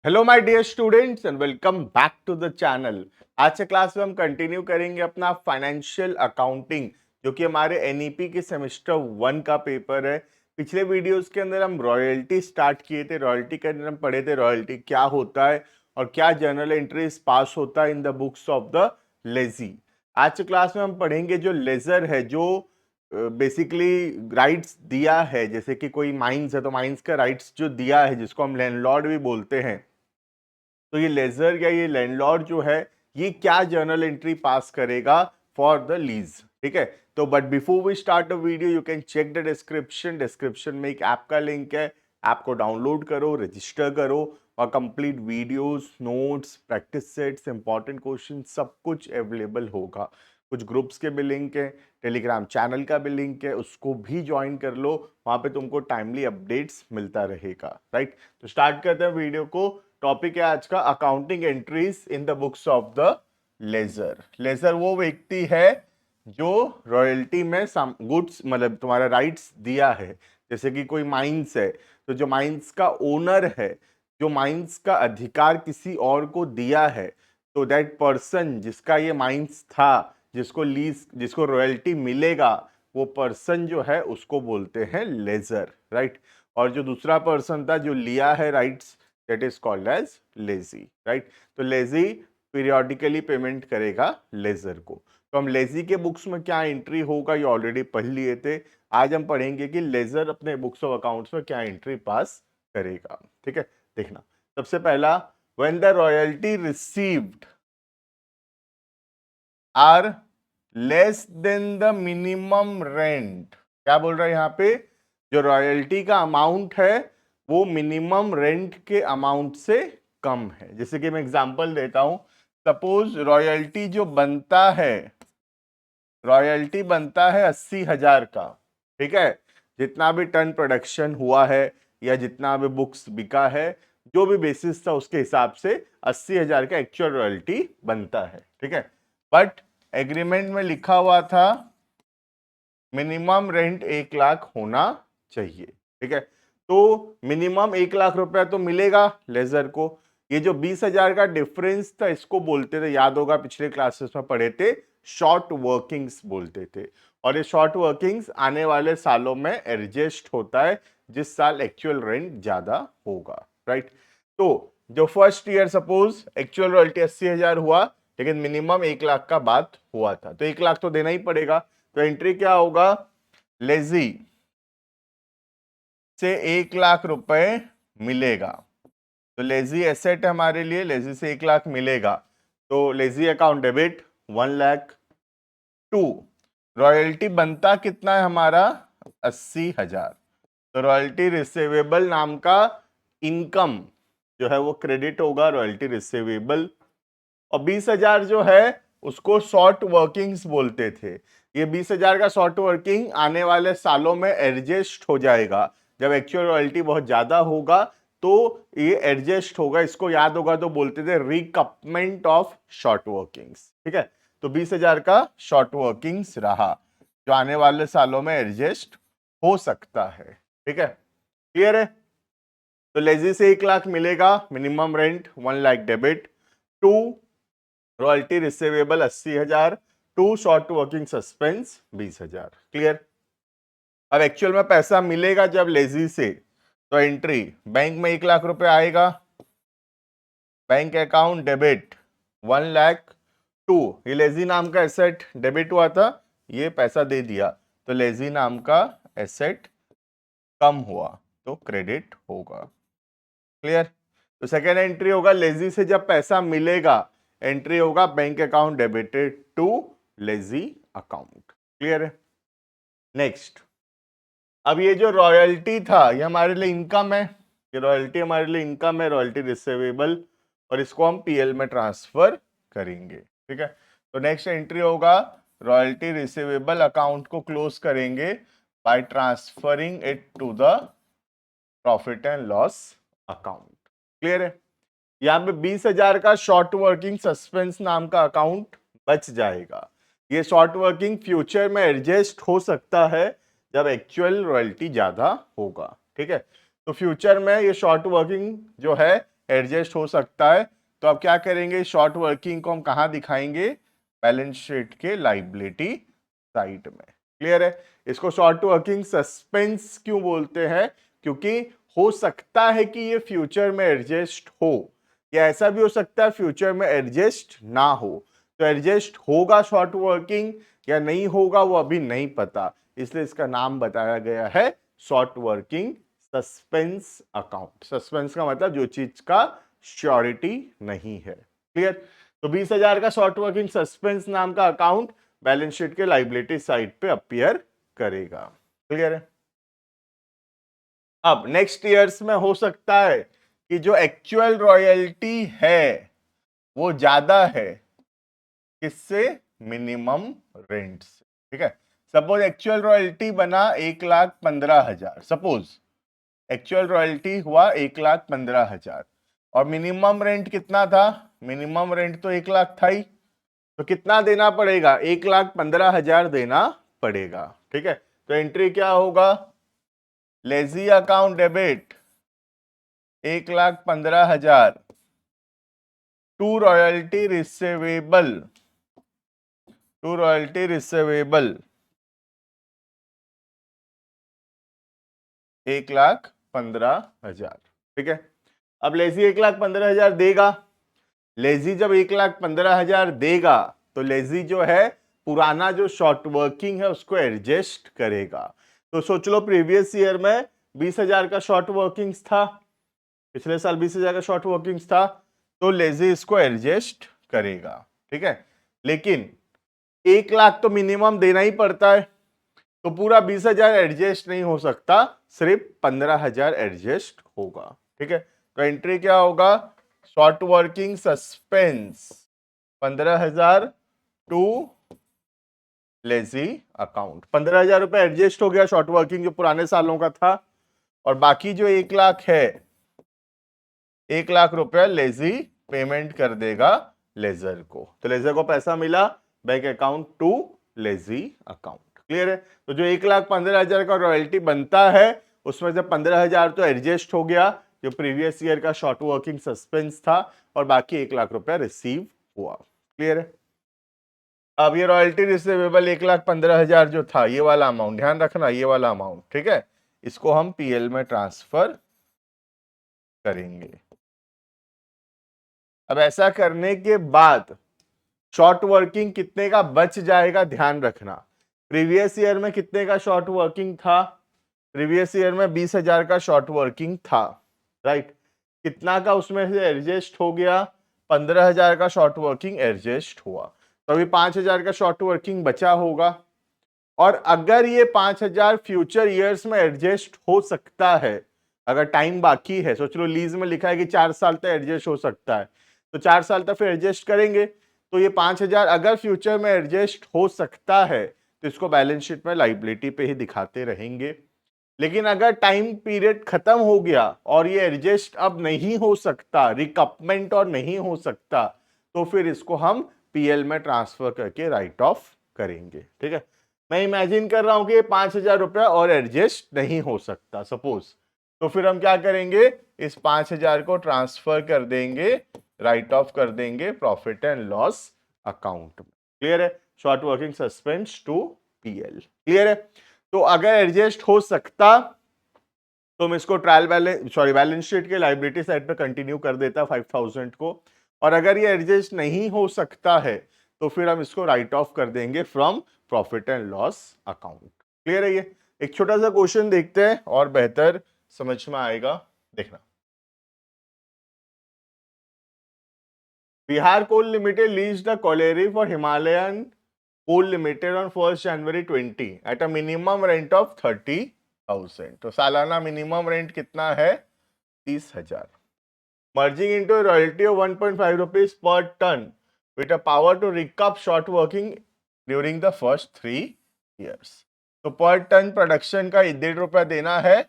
Hello my dear students and welcome back to the channel. आज के class में हम कंटिन्यू करेंगे अपना फाइनेंशियल अकाउंटिंग, जो कि हमारे एनईपी के सेमेस्टर 1 का पेपर है। पिछले वीडियोस के अंदर हम रॉयल्टी स्टार्ट किए थे। रॉयल्टी के अंदर हम पढ़े थे रॉयल्टी क्या होता है और क्या जर्नल एंट्रीज पास होता है इन the books of the lazy. आज के क्लास में हम पढ़ेंगे जो लेजर है, जो बेसिकली राइट्स दिया है, जैसे कि कोई माइंस है तो माइंस का राइट्स जो दिया है, जिसको हम लैंडलॉर्ड भी बोलते हैं। तो ये लेजर या ये लैंडलॉर्ड जो है, ये क्या जर्नल एंट्री पास करेगा फॉर द लीज। ठीक है, तो but before we start a video you can check the description में एक ऐप का लिंक है। ऐप को डाउनलोड करो, रजिस्टर करो और complete videos, notes, practice sets, important question सब कुछ अवेलेबल होगा। कुछ ग्रुप्स के भी लिंक है, टेलीग्राम चैनल का भी लिंक है, उसको भी ज्वाइन कर लो। वहां पे तुमको टाइमली अपडेट्स मिलता रहेगा। राइट, तो स्टार्ट करते हैं वीडियो को। टॉपिक है आज का accounting entries in the books of the ledger. Ledger वो व्यक्ति है जो रॉयल्टी में गुड्स मतलब तुम्हारा राइट्स दिया है। जैसे कि कोई माइंस है, तो जो माइंस का ओनर है, जो माइंस का अधिकार किसी और को दिया है, तो दैट पर्सन जिसका ये माइंस था, जिसको लीज, जिसको रॉयल्टी मिलेगा, वो पर्सन जो है उसको बोलते हैं लेजर। राइट, और जो दूसरा पर्सन था जो लिया है rights, that is called as lazy, right? तो lazy पीरियोडिकली पेमेंट करेगा लेजर को। तो हम लेजी के बुक्स में क्या एंट्री होगा ये ऑलरेडी पढ़ लिए थे। आज हम पढ़ेंगे कि लेजर अपने बुक्स ऑफ अकाउंट्स में क्या एंट्री पास करेगा। ठीक है, देखना सबसे पहला, when the royalty received are less than the minimum rent। क्या बोल रहा है यहाँ पे, जो रॉयल्टी का अमाउंट है वो मिनिमम रेंट के अमाउंट से कम है। जैसे कि मैं एग्जांपल देता हूं, सपोज रॉयल्टी जो बनता है, रॉयल्टी बनता है 80,000 का। ठीक है, जितना भी टन प्रोडक्शन हुआ है या जितना भी बुक्स बिका है, जो भी बेसिस था उसके हिसाब से 80,000 का एक्चुअल रॉयल्टी बनता है। ठीक है, बट एग्रीमेंट में लिखा हुआ था मिनिमम रेंट 1 लाख होना चाहिए। ठीक है, तो मिनिमम 1 लाख रुपया तो मिलेगा लेजर को। ये जो 20,000 का डिफरेंस था इसको बोलते थे, याद होगा पिछले क्लासेस में पढ़े थे, शॉर्ट वर्किंग्स बोलते थे। और ये शॉर्ट वर्किंग्स आने वाले सालों में एडजस्ट होता है जिस साल एक्चुअल रेंट ज्यादा होगा। राइट, तो जो first year suppose actual royalty 80,000 हुआ, लेकिन मिनिमम 1 लाख का बात हुआ था, तो 1 लाख तो देना ही पड़ेगा। तो एंट्री क्या होगा, लेजी से 1 लाख रुपए मिलेगा। तो लेजी एसेट हमारे लिए, लेजी से 1 लाख मिलेगा, तो lessee account debit 1 lakh. To, royalty बनता कितना है हमारा 80,000, तो रॉयल्टी रिसीवेबल नाम का इनकम जो है वो क्रेडिट होगा रॉयल्टी रिसीवेबल। और 20,000 जो है उसको शॉर्ट वर्किंग्स बोलते थे। ये 20,000 का शॉर्ट वर्किंग आने वाले सालों में एडजस्ट हो जाएगा। जब एक्चुअल रॉयल्टी बहुत ज्यादा होगा तो ये एडजस्ट होगा। इसको याद होगा तो बोलते थे रिकपमेंट ऑफ शॉर्ट वर्किंग्स। ठीक है, तो 20,000 का शॉर्ट वर्किंग्स रहा जो आने वाले सालों में एडजस्ट हो सकता है। ठीक है, क्लियर है। तो लेजी से 1 लाख मिलेगा, minimum rent 1 lakh debit. To, royalty receivable 80,000। To, short working suspense 20,000। Clear. अब एक्चुअल में पैसा मिलेगा जब लेजी से, तो एंट्री बैंक में 1 लाख रुपए आएगा, bank account debit 1 lakh. To, ये लेजी नाम का एसेट डेबिट हुआ था, ये पैसा दे दिया, तो लेजी नाम का एसेट कम हुआ तो क्रेडिट होगा। क्लियर। तो सेकेंड एंट्री होगा लेजी से जब पैसा मिलेगा, एंट्री होगा bank account debited too lazy account. Clear है। नेक्स्ट, अब ये जो रॉयल्टी था ये हमारे लिए इनकम है, ये रॉयल्टी हमारे लिए इनकम है, रॉयल्टी रिसीवेबल, और इसको हम पीएल में ट्रांसफर करेंगे। ठीक है, तो नेक्स्ट एंट्री होगा रॉयल्टी रिसीवेबल अकाउंट को क्लोज करेंगे by transferring it to the profit and loss account. Clear है। यहाँ पे 20,000 का शॉर्ट वर्किंग सस्पेंस नाम का अकाउंट बच जाएगा। ये शॉर्ट वर्किंग फ्यूचर में एडजस्ट हो सकता है जब एक्चुअल रॉयल्टी ज्यादा होगा। ठीक है, तो फ्यूचर में ये शॉर्ट वर्किंग जो है एडजस्ट हो सकता है। तो अब क्या करेंगे, शॉर्ट वर्किंग को हम कहाँ दिखाएंगे, बैलेंस शीट के लाइबिलिटी साइड में। क्लियर है। इसको शॉर्ट वर्किंग सस्पेंस क्यों बोलते हैं, क्योंकि हो सकता है कि ये फ्यूचर में एडजस्ट हो, या ऐसा भी हो सकता है फ्यूचर में एडजस्ट ना हो। तो एडजस्ट होगा शॉर्ट वर्किंग या नहीं होगा वो अभी नहीं पता, इसलिए इसका नाम बताया गया है short working suspense account. Suspense का मतलब जो चीज का श्योरिटी नहीं है। क्लियर। तो 20,000 का शॉर्ट वर्किंग सस्पेंस नाम का अकाउंट बैलेंस शीट के लाइबिलिटी साइड पे अपीयर करेगा। क्लियर है। अब नेक्स्ट ईयर्स में हो सकता है कि जो एक्चुअल रॉयल्टी है वो ज्यादा है किससे, मिनिमम रेंट से। ठीक है। सपोज एक्चुअल रॉयल्टी बना 1,15,000, सपोज एक्चुअल रॉयल्टी हुआ 1,15,000 और मिनिमम रेंट कितना था, मिनिमम रेंट तो 1,00,000 था ही, तो कितना देना पड़ेगा, 1,15,000 देना पड़ेगा। ठीक है। तो एंट्री क्या होगा, lessee account debit 1,15,000 to royalty receivable, to royalty receivable 1,15,000। ठीक है। अब लेजी 1,15,000 देगा, लेजी जब 1,15,000 देगा तो लेजी जो है पुराना जो शॉर्ट वर्किंग है उसको एडजस्ट करेगा। तो सोच लो प्रीवियस ईयर में 20,000 का शॉर्ट वर्किंग्स था, पिछले साल 20,000 का शॉर्ट वर्किंग्स था, तो लेजी इसको एडजस्ट करेगा। ठीक है। लेकिन 1,00,000 तो मिनिमम देना ही पड़ता है, तो पूरा 20,000 एडजस्ट नहीं हो सकता, सिर्फ 15,000 एडजस्ट होगा। ठीक है। तो एंट्री क्या होगा, short working suspense 15,000 too lazy account. 15,000 रुपए एडजस्ट हो गया शॉर्ट वर्किंग जो पुराने सालों का था, और बाकी जो 1,00,000 है, 1,00,000 रुपया लेजी पेमेंट कर देगा लेजर को। तो लेजर को पैसा मिला bank account too lazy account. Clear है। तो जो 1,15,000 का रॉयल्टी बनता है उसमें से 15,000 तो एडजस्ट हो गया जो प्रीवियस ईयर का शॉर्ट वर्किंग सस्पेंस था, और बाकी 1,00,000 रुपया रिसीव हुआ। क्लियर है। अब ये रॉयल्टी रिसीवेबल 1,15,000 जो था, ये वाला अमाउंट ध्यान रखना, ये वाला अमाउंट, ठीक है, इसको हम पीएल में ट्रांसफर करेंगे। अब ऐसा करने के बाद शॉर्ट वर्किंग कितने का बच जाएगा ध्यान रखना। प्रीवियस ईयर में कितने का शॉर्ट वर्किंग था, प्रीवियस ईयर में 20,000 का शॉर्ट वर्किंग था, राइट। कितना का उसमें से एडजस्ट हो गया, 15,000 का शॉर्ट वर्किंग एडजस्ट हुआ, तो अभी 5,000 का शॉर्ट वर्किंग बचा होगा। और अगर ये 5,000 फ्यूचर ईयर्स में एडजस्ट हो सकता है, अगर टाइम बाकी है, सोच लो लीज में लिखा है कि 4 साल तक एडजस्ट हो सकता है, तो 4 साल तक फिर एडजस्ट करेंगे, तो ये 5,000 अगर फ्यूचर में एडजस्ट हो सकता है तो इसको बैलेंस शीट में लाइबिलिटी पे ही दिखाते रहेंगे। लेकिन अगर टाइम पीरियड खत्म हो गया और ये एडजस्ट अब नहीं हो सकता, रिकपमेंट और नहीं हो सकता, तो फिर इसको हम पीएल में ट्रांसफर करके राइट ऑफ करेंगे। ठीक है। मैं इमेजिन कर रहा हूं कि 5,000 रुपया और एडजस्ट नहीं हो सकता सपोज, तो फिर हम क्या करेंगे, इस 5,000 को ट्रांसफर कर देंगे, राइट ऑफ कर देंगे प्रॉफिट एंड लॉस अकाउंट में। क्लियर है। Short working suspense to PL. Clear है। तो अगर एडजस्ट हो सकता तो मैं इसको ट्रायल बैलेंस शीट के लाइबिलिटी साइड पे कंटिन्यू कर देता 5,000 को, और अगर ये एडजस्ट नहीं हो सकता है तो फिर हम इसको राइट ऑफ कर देंगे from profit and loss account. Clear है। ये एक छोटा सा क्वेश्चन देखते हैं और बेहतर समझ में आएगा, देखना। Bihar coal limited leased the colliery for Himalayan Coal Limited on 1st January 20 at a minimum rent of 30,000। तो सालाना मिनिमम रेंट कितना है, 30,000। Merging into a royalty of 1.5 rupees per ton with a power to recoup short working during the first 3 years। तो पर ton production का 1.5 रुपया देना है,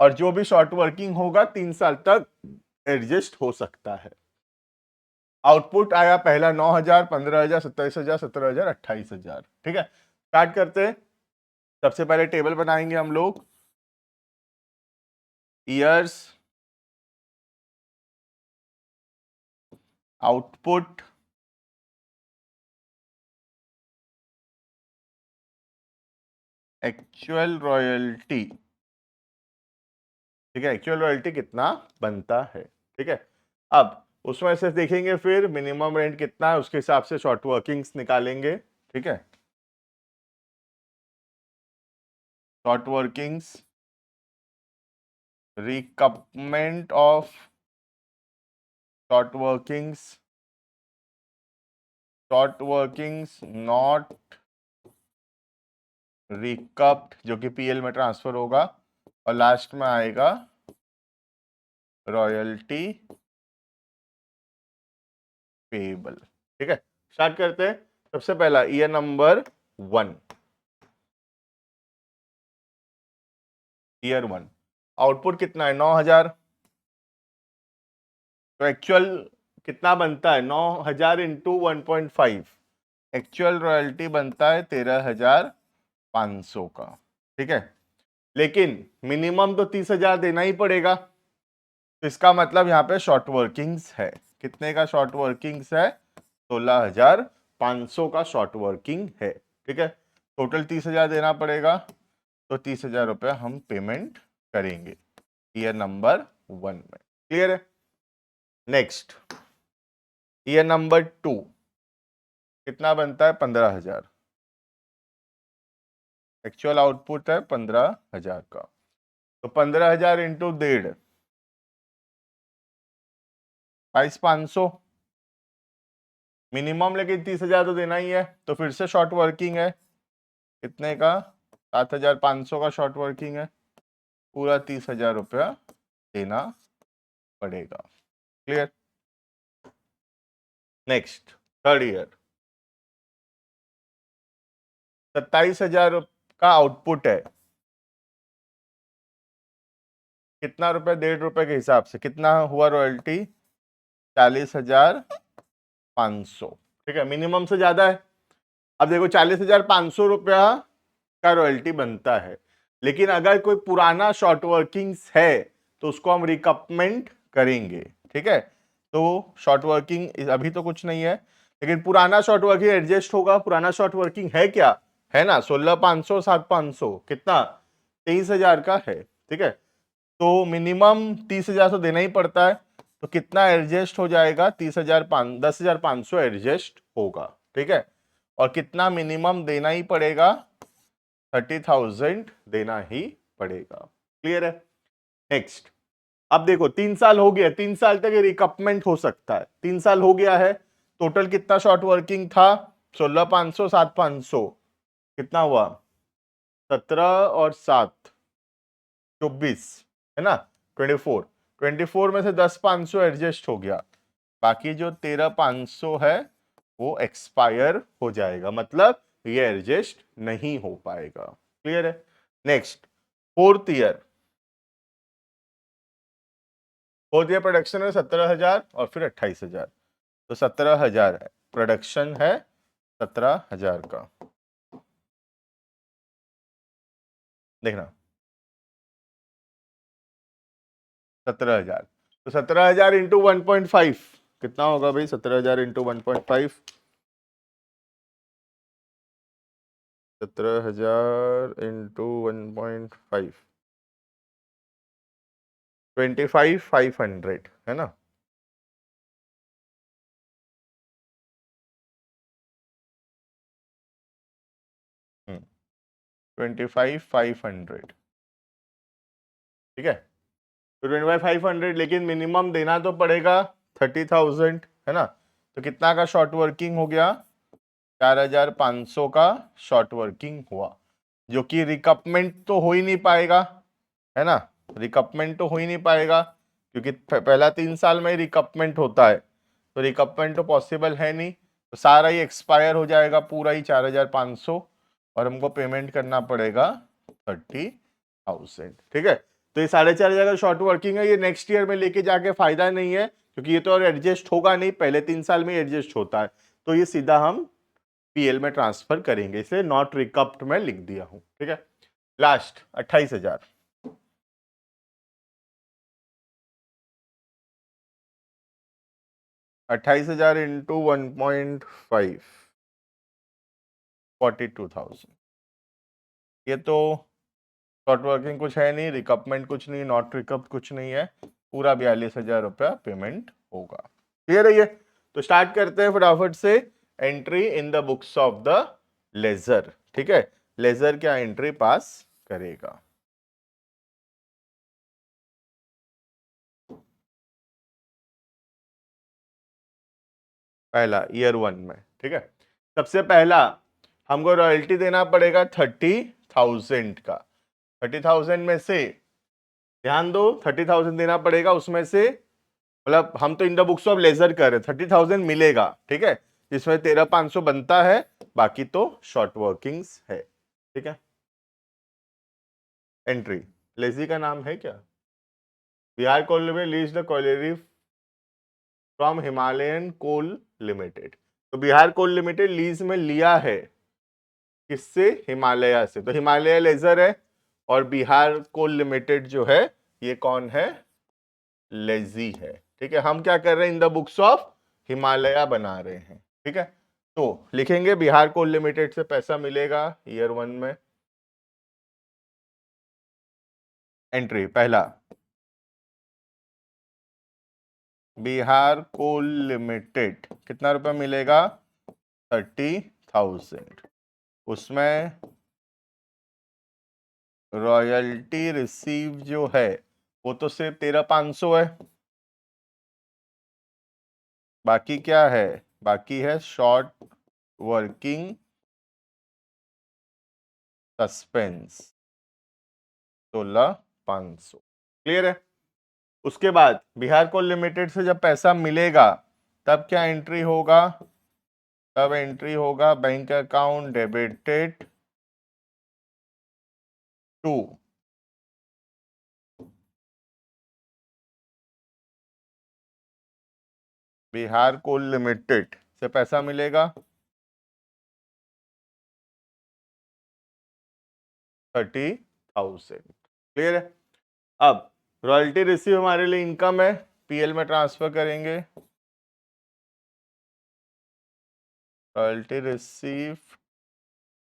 और जो भी शॉर्ट वर्किंग होगा 3 साल तक एडजस्ट हो सकता है। आउटपुट आया पहला 9,000, 15,000, 27,000, 17,000, 28,000। ठीक है। स्टार्ट करते हैं। सबसे पहले टेबल बनाएंगे हम लोग, ईयर्स आउटपुट एक्चुअल रॉयल्टी, ठीक है, एक्चुअल रॉयल्टी कितना बनता है, ठीक है। अब उसमें से देखेंगे फिर मिनिमम रेंट कितना है, उसके हिसाब से शॉर्ट वर्किंग्स निकालेंगे, ठीक है। Short workings, recoupment of short workings not recouped, जो कि पीएल में ट्रांसफर होगा, और लास्ट में आएगा रॉयल्टी पेएबल, ठीक है। स्टार्ट करते हैं। सबसे पहला ईयर नंबर 1, ईयर 1 आउटपुट कितना है 9000, तो एक्चुअल कितना बनता है 9000 इंटू 1.5, एक्चुअल रॉयल्टी बनता है 13500 का, ठीक है। लेकिन मिनिमम तो 30,000 देना ही पड़ेगा, तो इसका मतलब यहाँ पे शॉर्ट वर्किंग्स है, कितने का शॉर्ट वर्किंग्स है 16,500 का शॉर्ट वर्किंग है, ठीक है। टोटल 30,000 देना पड़ेगा, तो 30,000 रुपया हम पेमेंट करेंगे ईयर नंबर 1 में, क्लियर है। नेक्स्ट ईयर नंबर 2 कितना बनता है 15,000, एक्चुअल आउटपुट है 15,000 का, तो 15,000 इंटू 1.5 22,500, मिनिमम लेकिन 30,000 तो देना ही है, तो फिर से शॉर्ट वर्किंग है, कितने का 7,500 का शॉर्ट वर्किंग है, पूरा 30,000 रुपया देना पड़ेगा, क्लियर। नेक्स्ट थर्ड ईयर 27,000 का आउटपुट है, कितना रुपए 1.5 रुपए के हिसाब से कितना हुआ रॉयल्टी 40,500, ठीक है, मिनिमम से ज्यादा है। अब देखो 40,500 रुपया का रॉयल्टी बनता है, लेकिन अगर कोई पुराना शॉर्ट वर्किंग्स है तो उसको हम रिकपमेंट करेंगे, ठीक है। तो शॉर्ट वर्किंग अभी तो कुछ नहीं है, लेकिन पुराना शॉर्ट वर्किंग एडजस्ट होगा। पुराना शॉर्ट वर्किंग है क्या, है ना 16,500 7,500 कितना 23,000 का है, ठीक है। तो मिनिमम 30,000 तो देना ही पड़ता है, तो कितना एडजस्ट हो जाएगा 10,500 एडजस्ट होगा, ठीक है। और कितना मिनिमम देना ही पड़ेगा 30,000 देना ही पड़ेगा, क्लियर है। नेक्स्ट अब देखो 3 साल हो गया, 3 साल तक रिकपमेंट हो सकता है, 3 साल हो गया है। टोटल कितना शॉर्ट वर्किंग था 16,500 7,500, कितना हुआ 17 और 7 24, है ना 24, 24 में से 10,500 एडजस्ट हो गया, बाकी जो 13,500 है वो एक्सपायर हो जाएगा, मतलब ये एडजस्ट नहीं हो पाएगा, क्लियर है। नेक्स्ट फोर्थ ईयर प्रोडक्शन है 17,000 और फिर 28,000, तो 17,000 प्रोडक्शन है 17,000 का, देखना 17,000, तो 17,000 इंटू 1.5 कितना होगा भाई 17,000 इंटू 1.5, 17,000 इंटू 1.5 25,500, है ना। 25,500, ठीक है। तो 25,500, लेकिन मिनिमम देना तो पड़ेगा 30,000, है ना। तो कितना का शॉर्ट वर्किंग हो गया 4,500 का शॉर्ट वर्किंग हुआ, जो कि रिकपमेंट तो हो ही नहीं पाएगा, है ना। रिकपमेंट तो हो ही नहीं पाएगा, क्योंकि पहला 3 साल में ही रिकपमेंट होता है, तो रिकपमेंट तो पॉसिबल है नहीं, तो सारा ही एक्सपायर हो जाएगा पूरा ही 4,500, और हमको पेमेंट करना पड़ेगा 30,000, ठीक है। तो ये 4,500 का शॉर्ट वर्किंग है, ये नेक्स्ट ईयर में लेके जाके फायदा नहीं है, क्योंकि ये तो और एडजस्ट होगा नहीं, पहले 3 साल में एडजस्ट होता है, तो ये सीधा हम पीएल में ट्रांसफर करेंगे, इसलिए नॉट रिकप्ड में लिख दिया हूं, ठीक है। Last 28,000, 28,000 into 1.5 42,000। ये तो शॉर्ट वर्किंग कुछ है नहीं, रिकपमेंट कुछ नहीं, नॉट रिकप कुछ नहीं है, पूरा 42,000 रुपया पेमेंट होगा। क्लियर है ये? तो स्टार्ट करते हैं फटाफट से entry in the books of the ledger. ठीक है, लेजर क्या एंट्री पास करेगा? पहला ईयर 1 में, ठीक है, सबसे पहला हमको रॉयल्टी देना पड़ेगा 30,000 का। 30,000 में से ध्यान दो 30,000 देना पड़ेगा, उसमें से मतलब हम तो in the books of ledger कर रहे, 30,000 मिलेगा, ठीक है, जिसमें 13,500 बनता है, बाकी तो शॉर्ट वर्किंग्स है। ठीक है, एंट्री लेजी का नाम है क्या? बिहार कोल में lease the colliery from Himalayan coal limited. तो बिहार कोल लिमिटेड लीज में लिया है किससे? हिमालय से। तो हिमालय लेजर है और बिहार कोल लिमिटेड जो है ये कौन है? लेजी है। ठीक है, हम क्या कर रहे हैं? इन द बुक्स ऑफ हिमालय बना रहे हैं। ठीक है, तो लिखेंगे बिहार कोल लिमिटेड से पैसा मिलेगा ईयर 1 में। एंट्री पहला बिहार कोल लिमिटेड कितना रुपया मिलेगा? 30,000। उसमें रॉयल्टी रिसीव जो है वो तो सिर्फ 13,500 है, बाकी क्या है? बाकी है शॉर्ट वर्किंग सस्पेंस 16,500। क्लियर है? उसके बाद बिहार कोल लिमिटेड से जब पैसा मिलेगा तब क्या एंट्री होगा? तब एंट्री होगा bank account debited to Bihar coal limited से पैसा मिलेगा 30,000। क्लियर है? अब रॉयल्टी रिसीव हमारे लिए इनकम है, पीएल में ट्रांसफर करेंगे। रॉयल्टी रिसीव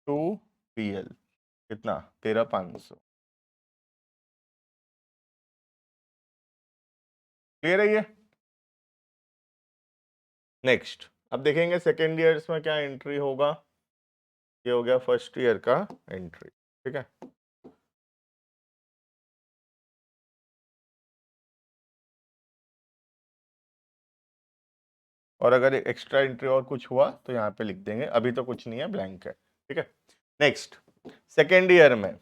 टू पीएल कितना? 13,500। क्लियर है ये? नेक्स्ट अब देखेंगे सेकेंड ईयर्स में क्या एंट्री होगा। ये हो गया फर्स्ट ईयर का एंट्री। ठीक है, और अगर एक्स्ट्रा एंट्री और कुछ हुआ तो यहाँ पे लिख देंगे, अभी तो कुछ नहीं है, ब्लैंक है। ठीक है, नेक्स्ट सेकेंड ईयर में,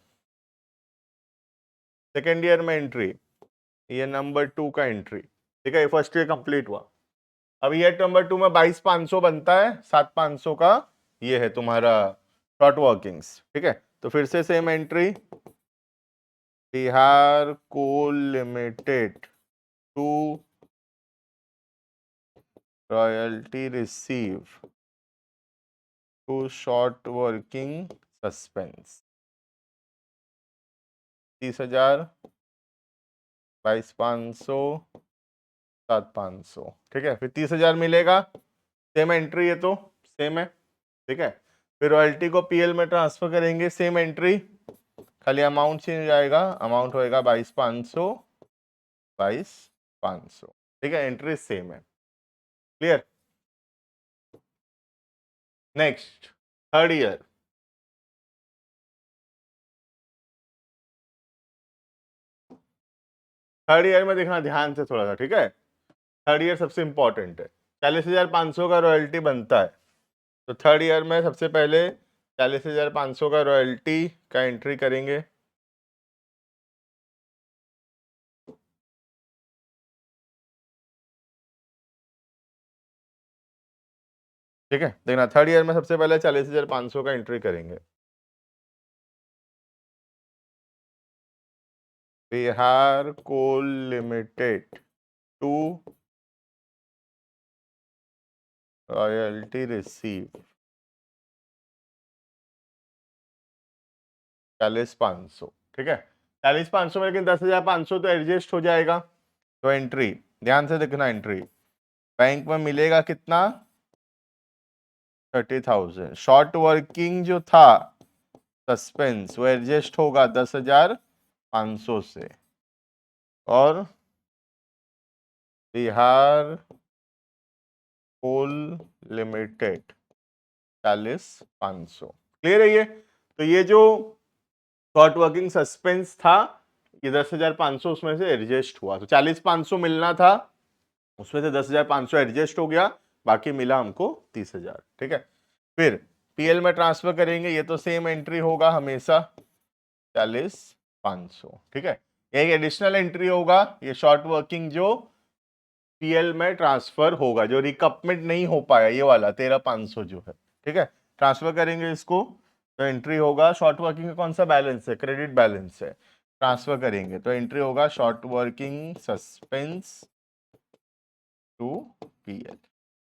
सेकेंड ईयर में एंट्री ये नंबर 2 का एंट्री। ठीक है, फर्स्ट ईयर कंप्लीट हुआ, अब ईयर नंबर 2 में 22,500 बनता है, 7,500 का ये है तुम्हारा शॉर्ट वर्किंग्स। ठीक है, तो फिर से same entry Bihar coal limited to royalty receive to short working suspense 30,000 22,500 7,500। ठीक है, फिर 30,000 मिलेगा, सेम एंट्री है तो सेम है। ठीक है, फिर रॉयल्टी को पीएल में ट्रांसफर करेंगे, सेम एंट्री, खाली अमाउंट चेंज हो जाएगा, अमाउंट होएगा 22,500 22,500। ठीक है, एंट्री सेम है। Clear? Next third year, third year में देखना ध्यान से थोड़ा सा। ठीक है, थर्ड ईयर सबसे इंपॉर्टेंट है, 40,500 का रॉयल्टी बनता है, तो थर्ड ईयर में सबसे पहले 40,500 का रॉयल्टी का एंट्री करेंगे। ठीक है, देखना थर्ड ईयर में सबसे पहले 40,500 का एंट्री करेंगे। Bihar coal limited to royalty receive 40,500। ठीक है, 40,500 में लेकिन 10,500 तो एडजस्ट हो जाएगा, तो एंट्री ध्यान से देखना, एंट्री बैंक में मिलेगा कितना 30,000। शॉर्ट वर्किंग जो था सस्पेंस वो एडजस्ट होगा 10,500 से, और बिहार कोल लिमिटेड 40,500। क्लियर है ये? तो ये जो शॉर्ट वर्किंग सस्पेंस था ये 10,500 उसमें से एडजस्ट हुआ, तो 40,500 मिलना था, उसमें से 10,500 एडजस्ट हो गया, बाकी मिला हमको 30,000। ठीक है, फिर पीएल में ट्रांसफर करेंगे, ये तो सेम एंट्री होगा हमेशा 40,500। ठीक है, एक एडिशनल एंट्री होगा, ये शॉर्ट वर्किंग जो पीएल में ट्रांसफर होगा, जो रिकपमेंट नहीं हो पाया ये वाला 13,500 जो है। ठीक है, ट्रांसफर करेंगे इसको तो एंट्री होगा, शॉर्ट वर्किंग का कौन सा बैलेंस है, क्रेडिट बैलेंस है, ट्रांसफर करेंगे तो एंट्री होगा short working suspense to PL.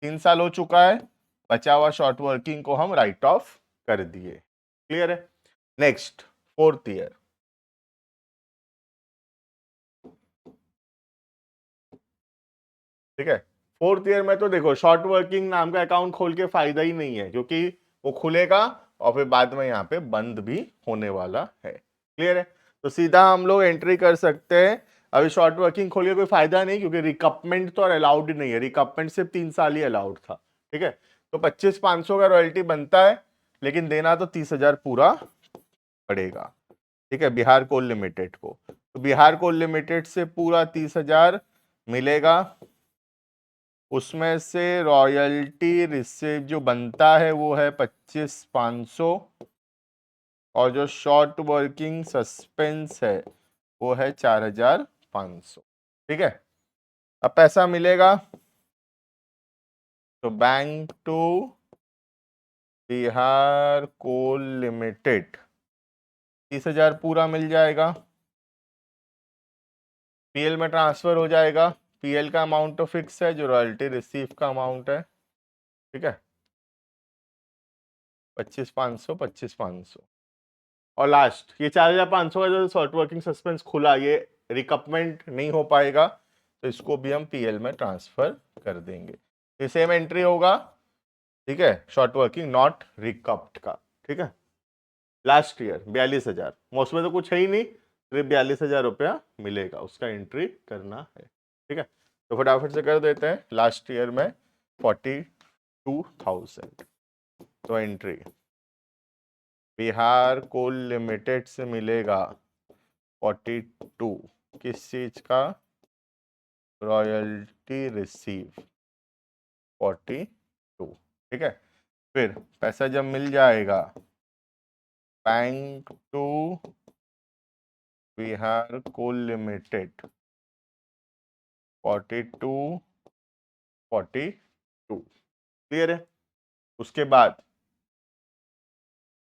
3 साल हो चुका है, बचा हुआ शॉर्ट वर्किंग को हम राइट ऑफ कर दिए। क्लियर है? Next 4th year. ठीक है, 4th ईयर में तो देखो शॉर्ट वर्किंग नाम का अकाउंट खोल के फायदा ही नहीं है, क्योंकि वो खुलेगा और फिर बाद में यहाँ पे बंद भी होने वाला है। क्लियर है? तो सीधा हम लोग एंट्री कर सकते हैं। अभी शॉर्ट वर्किंग खोल के कोई फायदा नहीं, क्योंकि रिकपमेंट तो और अलाउड नहीं है, रिकपमेंट सिर्फ 3 साल ही अलाउड था। ठीक है, तो 25,500 का रॉयल्टी बनता है, लेकिन देना तो 30,000 पूरा पड़ेगा। ठीक है, बिहार कोल लिमिटेड को, तो बिहार कोल लिमिटेड से पूरा 30,000 मिलेगा, उसमें से रॉयल्टी रिसीव जो बनता है वो है 25,500, और जो शॉर्ट वर्किंग सस्पेंस है वो है 4,500। ठीक है, अब पैसा मिलेगा तो bank to Bihar coal limited 30,000 पूरा मिल जाएगा, पीएल में ट्रांसफर हो जाएगा। पीएल का अमाउंट तो फिक्स है, जो रॉयल्टी रिसीव का अमाउंट है। ठीक है, 25,500 25,500, और लास्ट ये 4,500 का जो शॉर्ट वर्किंग सस्पेंस खुला, ये रिकपमेंट नहीं हो पाएगा, तो इसको भी हम पीएल में ट्रांसफर कर देंगे। ये सेम एंट्री होगा। ठीक है, शॉर्ट वर्किंग नॉट रिकप्ड का। ठीक है, लास्ट ईयर 42,000, उसमें तो कुछ है ही नहीं, सिर्फ 42,000 रुपया मिलेगा, उसका एंट्री करना है। ठीक है, तो फटाफट से कर देते हैं। लास्ट ईयर में 42,000, तो एंट्री बिहार कोल लिमिटेड से मिलेगा 42, किस चीज का, रॉयल्टी रिसीव 42। ठीक है, फिर पैसा जब मिल जाएगा, bank to Bihar coal limited 42 42। Clear है? उसके बाद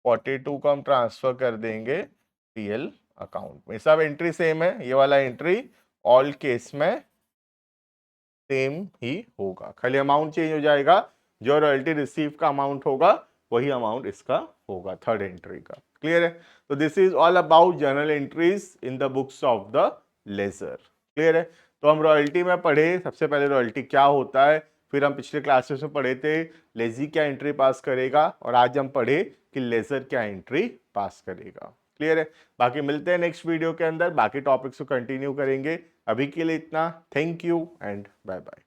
42 को हम ट्रांसफर कर देंगे पीएल अकाउंट में। सब एंट्री सेम है, ये वाला एंट्री ऑल केस में सेम ही होगा, खाली अमाउंट चेंज हो जाएगा, जो रॉयल्टी रिसीव का अमाउंट होगा वही अमाउंट इसका होगा, थर्ड एंट्री का। क्लियर है? तो this is all about journal entries in the books of the ledger. Clear है? तो हम रॉयल्टी में पढ़े, सबसे पहले रॉयल्टी क्या होता है, फिर हम पिछले क्लासेस में पढ़े थे लेजी क्या एंट्री पास करेगा, और आज हम पढ़े कि लेजर क्या एंट्री पास करेगा। क्लियर है? बाकी मिलते हैं नेक्स्ट वीडियो के अंदर, बाकी टॉपिक्स को कंटिन्यू करेंगे। अभी के लिए इतना, thank you and bye bye.